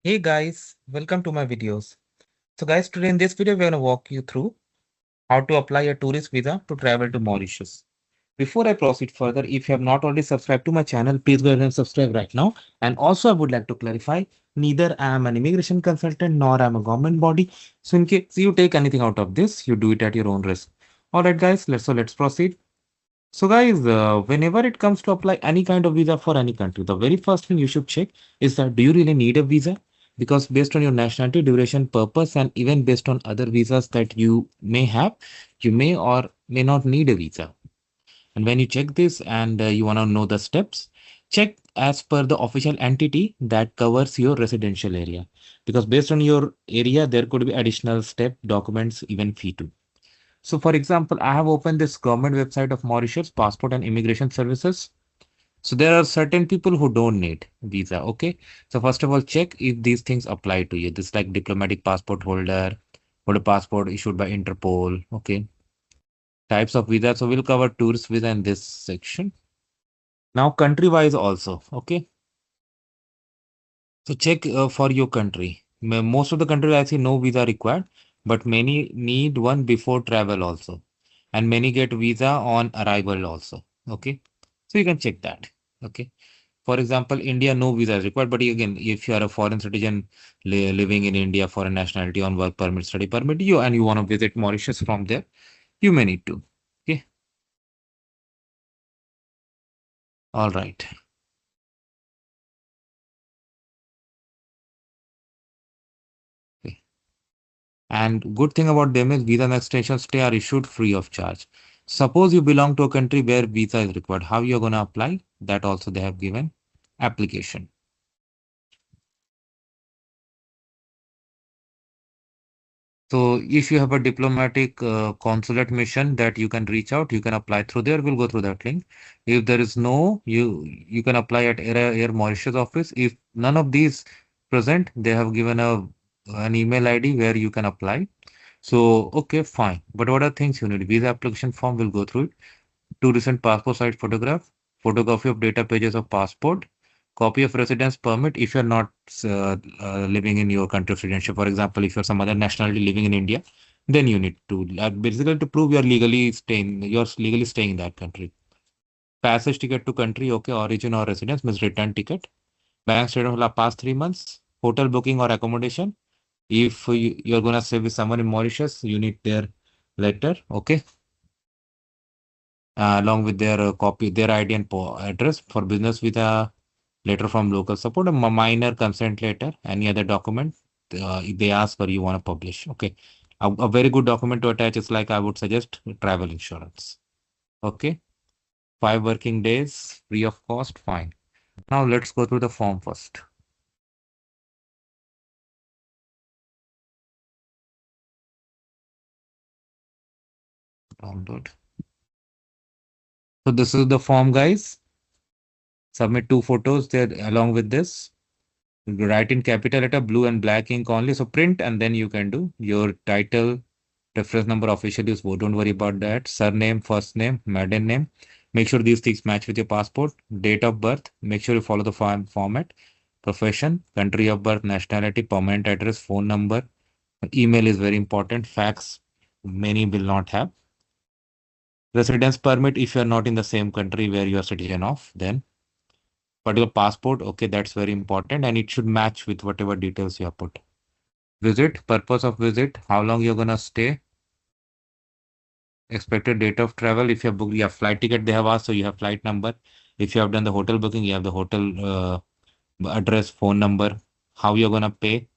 Hey guys, welcome to my videos. So guys, today in this video, we're going to walk you through how to apply a tourist visa to travel to Mauritius. Before I proceed further, if you have not already subscribed to my channel, please go ahead and subscribe right now. And also I would like to clarify, neither I am an immigration consultant nor I am a government body. So in case you take anything out of this, you do it at your own risk. Alright guys, let's proceed. So guys, whenever it comes to apply any kind of visa for any country, the very first thing you should check is that do you really need a visa? Because based on your nationality, duration, purpose, and even based on other visas that you may have, you may or may not need a visa. And when you check this and you want to know the steps, check as per the official entity that covers your residential area. Because based on your area, there could be additional step, documents, even fee too. So for example, I have opened this government website of Mauritius Passport and Immigration Services. So there are certain people who don't need visa. Okay. So first of all, check if these things apply to you. This is like diplomatic passport holder, hold a passport issued by Interpol. Okay. Types of visa. So we'll cover tourist visa in this section. Now country wise also. Okay. So check for your country. Most of the countries I see no visa required, but many need one before travel also. And many get visa on arrival also. Okay. So you can check that. Okay. For example, India, no visa is required. But again, if you are a foreign citizen living in India for a nationality on work permit, study permit, you want to visit Mauritius from there, you may need to. Okay. All right. Okay. And good thing about them is visa and extension stay are issued free of charge. Suppose you belong to a country where visa is required. How you're going to apply? That also they have given application. So if you have a diplomatic consulate mission that you can reach out, you can apply through there. We'll go through that link. If there is no, you can apply at Air Mauritius office. If none of these present, they have given an email ID where you can apply. So okay, fine. But what are things you need? Visa application form. We'll go through it. Two recent passport size photograph, photocopy of data pages of passport, copy of residence permit if you're not living in your country of citizenship. For example, if you're some other nationality living in India, then you need to basically to prove you're legally staying in that country. Passage ticket to country, okay, origin or residence means return ticket. Bank statement for the past 3 months. Hotel booking or accommodation. If you're gonna stay with someone in Mauritius, you need their letter, okay, along with their copy, their ID and address. For business with a letter from local support, a minor consent letter, any other document if they ask or you want to publish. Okay. A very good document to attach is like I would suggest travel insurance. Okay. 5 working days, free of cost, fine. Now let's go through the form first. Download. So this is the form, guys. Submit 2 photos there along with this. Write in capital letter, blue and black ink only. So print and then you can do your title, reference number, official use. Don't worry about that. Surname, first name, maiden name. Make sure these things match with your passport. Date of birth. Make sure you follow the format. Profession, country of birth, nationality, permanent address, phone number. Email is very important. Fax, many will not have. Residence permit if you are not in the same country where you are citizen of, then particular passport. Okay, that's very important and it should match with whatever details you have put. Visit, purpose of visit, how long you're gonna stay, expected date of travel. If you have booked, you have flight ticket, they have asked, so you have flight number. If you have done the hotel booking, you have the hotel address, phone number, how you're gonna pay,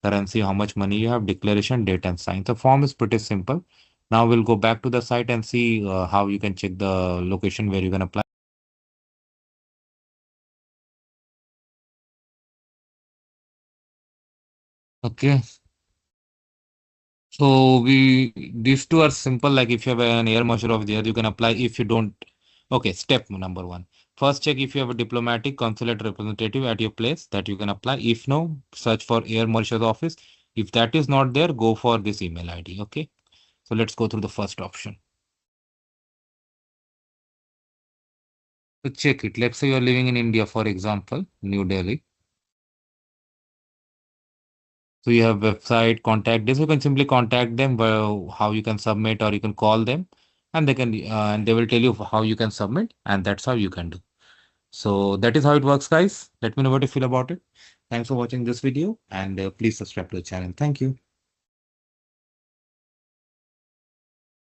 currency, how much money you have, declaration, date and sign. The form is pretty simple. Now we'll go back to the site and see how you can check the location where you can apply. Okay. So these two are simple. Like if you have an air marshal over there, you can apply. If you don't, okay. Step number one. First, check if you have a diplomatic consulate representative at your place that you can apply. If no, search for air marshal's office. If that is not there, go for this email ID. Okay. So let's go through the first option. So check it. Let's say you're living in India, for example, New Delhi. So you have website, contact this. You can simply contact them, how you can submit, or you can call them, and they will tell you how you can submit, and that's how you can do. So that is how it works, guys. Let me know what you feel about it. Thanks for watching this video, and please subscribe to the channel. Thank you.